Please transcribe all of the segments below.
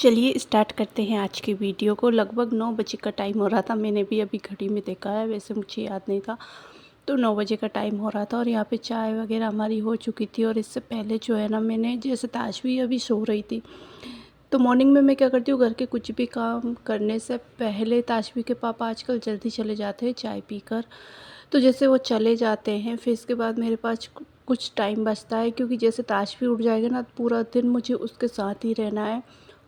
चलिए स्टार्ट करते हैं आज की वीडियो को। लगभग 9 बजे का टाइम हो रहा था। मैंने भी अभी घड़ी में देखा है, वैसे मुझे याद नहीं था। तो 9 बजे का टाइम हो रहा था और यहाँ पे चाय वगैरह हमारी हो चुकी थी। और इससे पहले जो है ना, मैंने जैसे ताशवी अभी सो रही थी, तो मॉर्निंग में मैं क्या करती हूँ, घर के कुछ भी काम करने से पहले ताशवी के पापा आजकल जल्दी चले जाते हैं चाय पीकर। तो जैसे वो चले जाते हैं, फिर इसके बाद मेरे पास कुछ टाइम बचता है, क्योंकि जैसे ताशवी उठ जाएगा ना, पूरा दिन मुझे उसके साथ ही रहना है।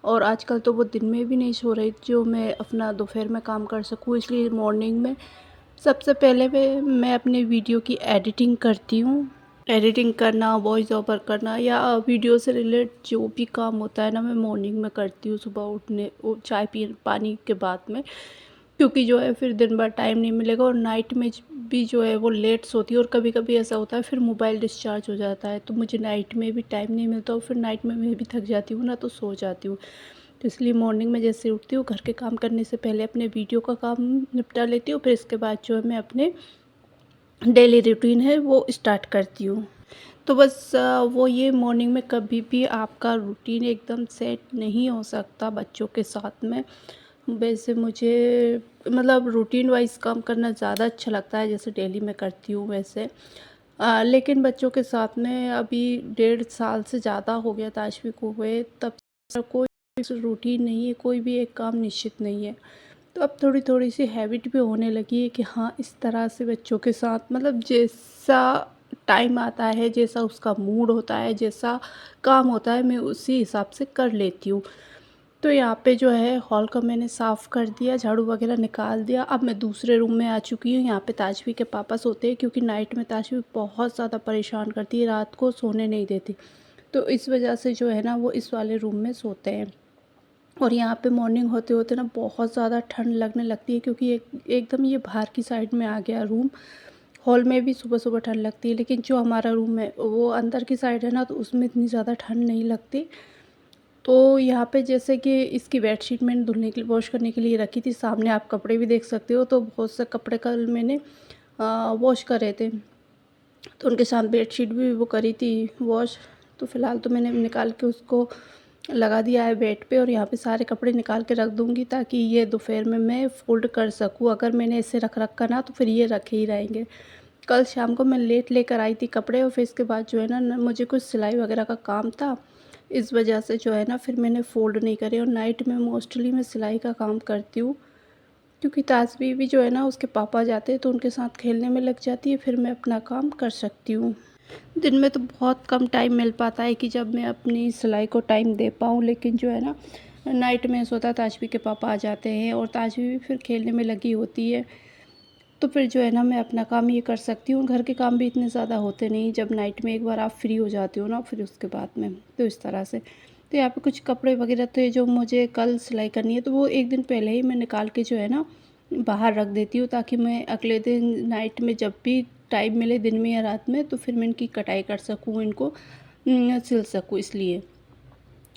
और आजकल तो वो दिन में भी नहीं सो रही जो मैं अपना दोपहर में काम कर सकूँ, इसलिए मॉर्निंग में सबसे पहले मैं अपने वीडियो की एडिटिंग करती हूँ। एडिटिंग करना, वॉइस ओवर करना या वीडियो से रिलेट जो भी काम होता है ना, मैं मॉर्निंग में करती हूँ, सुबह उठने चाय पी पानी के बाद में। क्योंकि जो है फिर दिन भर टाइम नहीं मिलेगा, और नाइट में भी जो है वो लेट सोती है। और कभी कभी ऐसा होता है फिर मोबाइल डिस्चार्ज हो जाता है, तो मुझे नाइट में भी टाइम नहीं मिलता, और फिर नाइट में मैं भी थक जाती हूँ ना, तो सो जाती हूँ। तो इसलिए मॉर्निंग में जैसे उठती हूँ, घर के काम करने से पहले अपने वीडियो का काम निपटा लेती हूँ। फिर इसके बाद जो है मैं अपने डेली रूटीन है वो स्टार्ट करती हूँ। तो बस वो ये मॉर्निंग में कभी भी आपका रूटीन एकदम सेट नहीं हो सकता बच्चों के साथ में। वैसे मुझे मतलब रूटीन वाइज काम करना ज़्यादा अच्छा लगता है, जैसे डेली मैं करती हूँ वैसे। लेकिन बच्चों के साथ में अभी 1.5 साल से ज़्यादा हो गया ताशवी को हुए, तब से कोई रूटीन नहीं है, कोई भी एक काम निश्चित नहीं है। तो अब थोड़ी थोड़ी सी हैबिट भी होने लगी है कि हाँ, इस तरह से बच्चों के साथ मतलब जैसा टाइम आता है, जैसा उसका मूड होता है, जैसा काम होता है, मैं उसी हिसाब से कर लेती हूँ। तो यहाँ पे जो है हॉल का मैंने साफ़ कर दिया, झाड़ू वगैरह निकाल दिया। अब मैं दूसरे रूम में आ चुकी हूँ। यहाँ पे ताशवी के पापा सोते हैं, क्योंकि नाइट में ताशवी बहुत ज़्यादा परेशान करती है, रात को सोने नहीं देती। तो इस वजह से जो है ना, वो इस वाले रूम में सोते हैं। और यहाँ पे मॉर्निंग होते होते ना बहुत ज़्यादा ठंड लगने लगती है, क्योंकि एकदम ये बाहर की साइड में आ गया रूम। हॉल में भी सुबह सुबह ठंड लगती है, लेकिन जो हमारा रूम है वो अंदर की साइड है ना, तो उसमें इतनी ज़्यादा ठंड नहीं लगती। तो यहाँ पे जैसे कि इसकी बेडशीट मैंने धुलने के लिए, वॉश करने के लिए रखी थी। सामने आप कपड़े भी देख सकते हो, तो बहुत से कपड़े कल मैंने वॉश करे थे, तो उनके साथ बेडशीट भी वो करी थी वॉश। तो फ़िलहाल तो मैंने निकाल के उसको लगा दिया है बेड पे, और यहाँ पे सारे कपड़े निकाल के रख दूँगी, ताकि ये दोपहर में मैं फ़ोल्ड कर सकूँ। अगर मैंने इसे रख रखा ना, तो फिर ये रखे ही रहेंगे। कल शाम को मैं लेट लेकर आई थी कपड़े, और फिर इसके बाद जो है ना मुझे कुछ सिलाई वगैरह का काम था, इस वजह से जो है ना फिर मैंने फ़ोल्ड नहीं करे। और नाइट में मोस्टली मैं सिलाई का काम करती हूँ, क्योंकि तासबी भी जो है ना उसके पापा जाते हैं, तो उनके साथ खेलने में लग जाती है, फिर मैं अपना काम कर सकती हूँ। दिन में तो बहुत कम टाइम मिल पाता है कि जब मैं अपनी सिलाई को टाइम दे पाऊँ, लेकिन जो है ना नाइट में ऐसा होता है, ताशवी के पापा आ जाते हैं और ताशवी भी फिर खेलने में लगी होती है, तो फिर जो है ना मैं अपना काम ये कर सकती हूँ। घर के काम भी इतने ज़्यादा होते नहीं, जब नाइट में एक बार आप फ्री हो जाते हो ना, फिर उसके बाद में तो इस तरह से। तो यहाँ पे कुछ कपड़े वगैरह थे जो मुझे कल सिलाई करनी है, तो वो एक दिन पहले ही मैं निकाल के जो है ना बाहर रख देती हूँ, ताकि मैं अगले दिन नाइट में जब भी टाइम मिले, दिन में या रात में, तो फिर मैं इनकी कटाई कर सकूँ, इनको सिल सकूँ, इसलिए।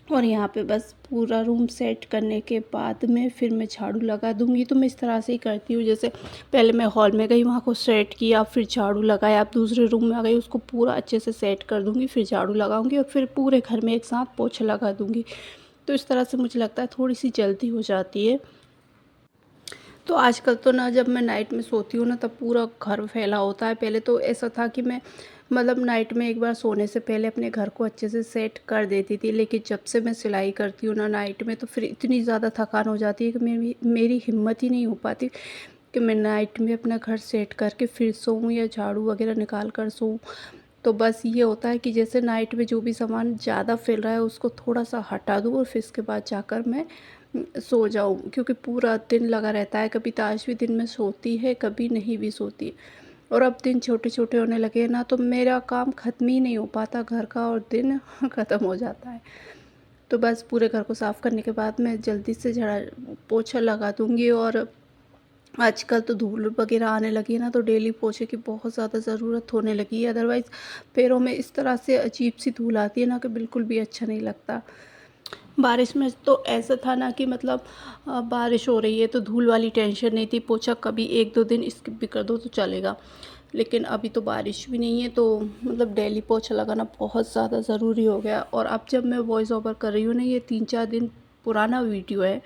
और यहाँ पे बस पूरा रूम सेट करने के बाद में फिर मैं झाड़ू लगा दूँगी। तो मैं इस तरह से ही करती हूँ, जैसे पहले मैं हॉल में गई, वहाँ को सेट किया, फिर झाड़ू लगाया, अब दूसरे रूम में आ गई, उसको पूरा अच्छे से सेट कर दूँगी, फिर झाड़ू लगाऊँगी, और फिर पूरे घर में एक साथ पोछा लगा दूँगी। तो इस तरह से मुझे लगता है थोड़ी सी जल्दी हो जाती है। तो आजकल तो ना, जब मैं नाइट में सोती हूँ ना, तब पूरा घर फैला होता है। पहले तो ऐसा था कि मैं मतलब नाइट में एक बार सोने से पहले अपने घर को अच्छे से सेट कर देती थी, लेकिन जब से मैं सिलाई करती हूँ ना नाइट में, तो फिर इतनी ज़्यादा थकान हो जाती है कि मेरी हिम्मत ही नहीं हो पाती कि मैं नाइट में अपना घर सेट करके फिर सोऊं, या झाड़ू वगैरह निकाल कर सोऊं। तो बस ये होता है कि जैसे नाइट में जो भी सामान ज़्यादा फैल रहा है, उसको थोड़ा सा हटा दूँ, और फिर इसके बाद जाकर मैं सो जाऊँ, क्योंकि पूरा दिन लगा रहता है। कभी ताश भी दिन में सोती है, कभी नहीं भी सोती। और अब दिन छोटे छोटे होने लगे हैं ना, तो मेरा काम ख़त्म ही नहीं हो पाता घर का, और दिन ख़त्म हो जाता है। तो बस पूरे घर को साफ़ करने के बाद मैं जल्दी से झाड़ा पोछा लगा दूँगी। और आजकल तो धूल वगैरह आने लगी है ना, तो डेली पोछे की बहुत ज़्यादा ज़रूरत होने लगी है। अदरवाइज़ पैरों में इस तरह से अजीब सी धूल आती है ना, कि बिल्कुल भी अच्छा नहीं लगता। बारिश में तो ऐसा था ना कि मतलब बारिश हो रही है तो धूल वाली टेंशन नहीं थी, पोछा कभी 1-2 दिन स्किप भी कर दो तो चलेगा। लेकिन अभी तो बारिश भी नहीं है, तो मतलब डेली पोछा लगाना बहुत ज़्यादा ज़रूरी हो गया। और अब जब मैं वॉइस ओवर कर रही हूँ ना, ये 3-4 दिन पुराना वीडियो है।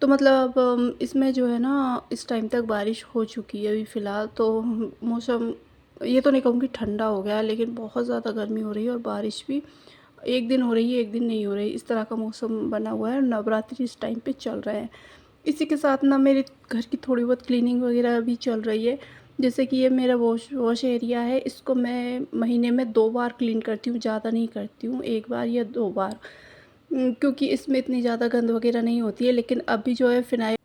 तो मतलब इसमें जो है ना इस टाइम तक बारिश हो चुकी है अभी फ़िलहाल, तो मौसम ये तो नहीं कहूँगी ठंडा हो गया है, लेकिन बहुत ज़्यादा गर्मी हो रही है और बारिश भी एक दिन हो रही है, एक दिन नहीं हो रही, इस तरह का मौसम बना हुआ है। नवरात्रि इस टाइम पे चल रहे हैं। इसी के साथ ना मेरे घर की थोड़ी बहुत क्लीनिंग वगैरह भी चल रही है। जैसे कि ये मेरा वॉश एरिया है, इसको मैं महीने में 2 बार क्लीन करती हूँ, ज़्यादा नहीं करती हूँ, 1 बार या 2 बार। क्योंकि इसमें इतनी ज़्यादा गंद वगैरह नहीं होती है। लेकिन अभी जो है फिनाइल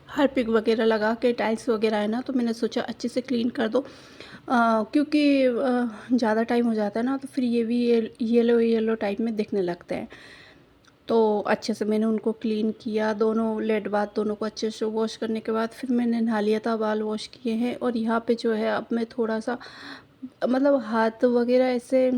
हार्पिक वगैरह लगा के टाइल्स वगैरह है ना, तो मैंने सोचा अच्छे से क्लीन कर दो। क्योंकि ज़्यादा टाइम हो जाता है ना, तो फिर ये भी येलो येलो टाइप में दिखने लगते हैं। तो अच्छे से मैंने उनको क्लीन किया, दोनों लेड बाथ दोनों को अच्छे से वॉश करने के बाद फिर मैंने नहा लिया था, बाल वॉश किए हैं। और यहाँ पे जो है अब मैं थोड़ा-सा मतलब हाथ वगैरह ऐसे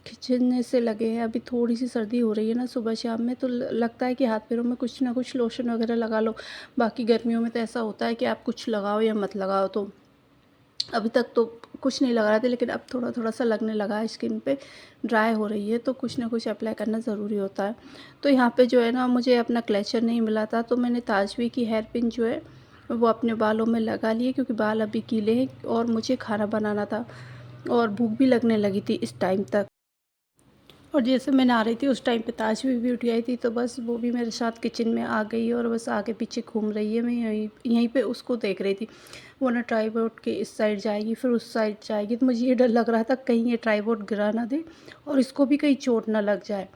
खिंचने से लगे हैं। अभी थोड़ी-सी सर्दी हो रही है ना सुबह शाम में, तो लगता है कि हाथ पैरों में कुछ ना कुछ लोशन वगैरह लगा लो। बाकी गर्मियों में तो ऐसा होता है कि आप कुछ लगाओ या मत लगाओ। तो अभी तक तो कुछ नहीं लगा रहे थे, लेकिन अब थोड़ा-थोड़ा सा लगने लगा है, स्किन पे ड्राई हो रही है, तो कुछ ना कुछ अप्लाई करना ज़रूरी होता है। तो यहाँ पे जो है ना मुझे अपना क्लेचर नहीं मिला था, तो मैंने ताजवी की हेयर पिन जो है वो अपने बालों में लगा लिए, क्योंकि बाल अभी गीले हैं और मुझे खाना बनाना था और भूख भी लगने लगी थी इस टाइम तक। और जैसे मैं नहा रही थी उस टाइम पे ताजवी भी उठ आई थी, तो बस वो भी मेरे साथ किचन में आ गई और बस आगे पीछे घूम रही है। मैं यहीं यहीं पे उसको देख रही थी। वो ना ट्राइपॉड के इस साइड जाएगी, फिर उस साइड जाएगी, तो मुझे ये डर लग रहा था कहीं ये ट्राइपॉड गिरा ना दे और इसको भी कहीं चोट ना लग जाए।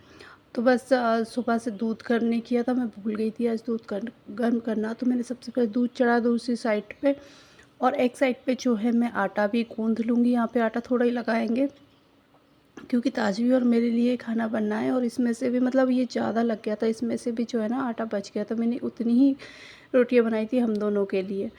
तो बस सुबह से दूध गर्म नहीं किया था, मैं भूल गई थी आज दूध गर्म करना। तो मैंने सबसे पहले दूध चढ़ा दूसरी साइड पे, और एक साइड पे जो है मैं आटा भी गूँध लूँगी। यहाँ पे आटा थोड़ा ही लगाएंगे, क्योंकि ताजवी और मेरे लिए खाना बनना है। और इसमें से भी मतलब ये ज़्यादा लग गया था, इसमें से भी जो है ना आटा बच गया था। मैंने उतनी ही रोटियां बनाई थी हम दोनों के लिए।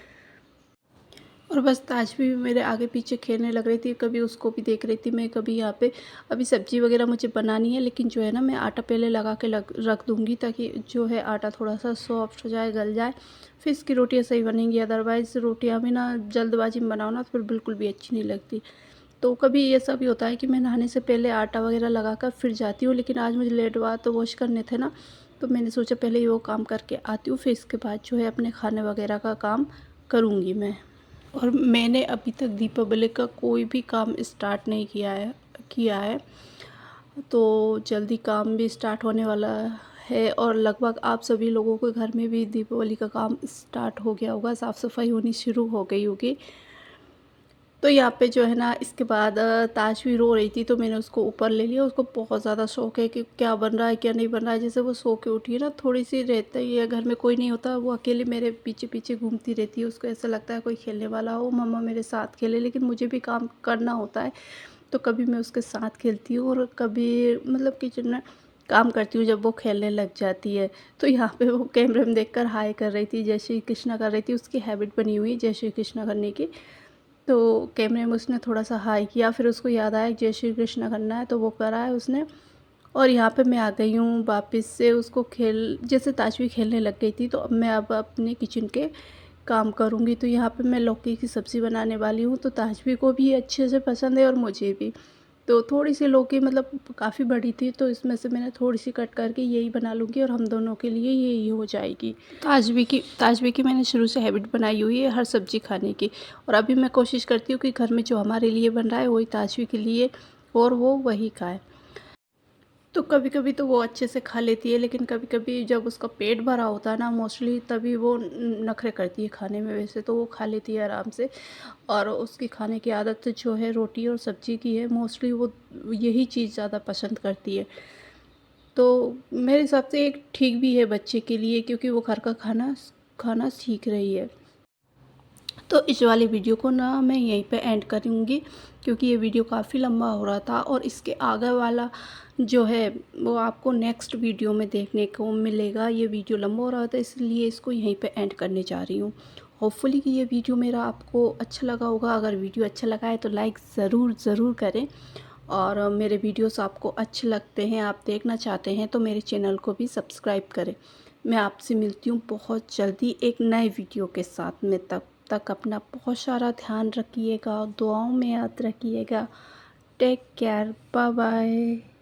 और बस ताजवी भी मेरे आगे पीछे खेलने लग रही थी, कभी उसको भी देख रही थी मैं, कभी यहाँ पे अभी सब्ज़ी वगैरह मुझे बनानी है, लेकिन जो है ना मैं आटा पहले लगा के रख दूँगी, ताकि जो है आटा थोड़ा सा सॉफ्ट हो जाए, गल जाए, फिर इसकी रोटियाँ सही बनेंगी। अदरवाइज़ रोटियाँ भी ना जल्दबाजी में बनाओ ना तो फिर बिल्कुल भी अच्छी नहीं लगती। तो कभी ऐसा भी होता है कि मैं नहाने से पहले आटा वगैरह लगाकर फिर जाती हूँ, लेकिन आज मुझे लेट हुआ तो वॉश करने थे ना, तो मैंने सोचा पहले ही वो काम करके आती हूँ, फिर इसके बाद जो है अपने खाने वगैरह का काम करूँगी मैं। और मैंने अभी तक दीपावली का कोई भी काम स्टार्ट नहीं किया है। तो जल्दी काम भी स्टार्ट होने वाला है, और लगभग आप सभी लोगों के घर में भी दीपावली का काम स्टार्ट हो गया होगा, साफ़ सफाई होनी शुरू हो गई होगी। तो यहाँ पे जो है ना इसके बाद ताज भी रो रही थी, तो मैंने उसको ऊपर ले लिया। उसको बहुत ज़्यादा शौक है कि क्या बन रहा है क्या नहीं बन रहा है। जैसे वो सो के उठी है ना, थोड़ी सी रहता ही है, घर में कोई नहीं होता, वो अकेले मेरे पीछे पीछे घूमती रहती है। उसको ऐसा लगता है कोई खेलने वाला हो, मम्मा मेरे साथ खेले, लेकिन मुझे भी काम करना होता है। तो कभी मैं उसके साथ खेलती हूँ और कभी मतलब किचन में काम करती हूँ जब वो खेलने लग जाती है। तो यहाँ पे वो कैमरे में देखकर हाय कर रही थी, जय श्री कृष्णा कर रही थी, उसकी हैबिट बनी हुई है जय श्री कृष्णा करने की। तो कैमरे में उसने थोड़ा-सा हाय किया, फिर उसको याद आया जय श्री कृष्ण करना है, तो वो करा है उसने। और यहाँ पे मैं आ गई हूँ वापस से, उसको जैसे ताजवी खेलने लग गई थी, तो अब अपने किचन के काम करूँगी। तो यहाँ पे मैं लौकी की सब्ज़ी बनाने वाली हूँ, तो ताजवी को भी अच्छे से पसंद है और मुझे भी। तो थोड़ी-सी लौकी मतलब काफ़ी बड़ी थी, तो इसमें से मैंने थोड़ी-सी कट करके यही बना लूँगी और हम दोनों के लिए यही हो जाएगी। ताजवी की मैंने शुरू से हैबिट बनाई हुई है हर सब्ज़ी खाने की, और अभी मैं कोशिश करती हूँ कि घर में जो हमारे लिए बन रहा है वही ताजवी के लिए, और वो वही खाए। तो कभी-कभी तो वो अच्छे से खा लेती है, लेकिन कभी-कभी जब उसका पेट भरा होता है ना मोस्टली, तभी वो नखरे करती है खाने में। वैसे तो वो खा लेती है आराम से, और उसकी खाने की आदत जो है रोटी और सब्ज़ी की है, मोस्टली वो यही चीज़ ज़्यादा पसंद करती है। तो मेरे हिसाब से एक ठीक भी है बच्चे के लिए, क्योंकि वो घर का खाना खाना सीख रही है। तो इस वाली वीडियो को ना मैं यहीं पे एंड करूँगी, क्योंकि ये वीडियो काफ़ी लंबा हो रहा था, और इसके आगे वाला जो है वो आपको नेक्स्ट वीडियो में देखने को मिलेगा। ये वीडियो लंबा हो रहा था, इसलिए इसको यहीं पे एंड करने जा रही हूँ। होपफुली कि ये वीडियो मेरा आपको अच्छा लगा होगा। अगर वीडियो अच्छा लगा है तो लाइक ज़रूर करें, और मेरे वीडियोस आपको अच्छे लगते हैं, आप देखना चाहते हैं, तो मेरे चैनल को भी सब्सक्राइब करें। मैं आपसे मिलती हूँ बहुत जल्दी एक नए वीडियो के साथ में। तब तक अपना बहुत सारा ध्यान रखिएगा, दुआओं में याद रखिएगा। Take care, bye bye.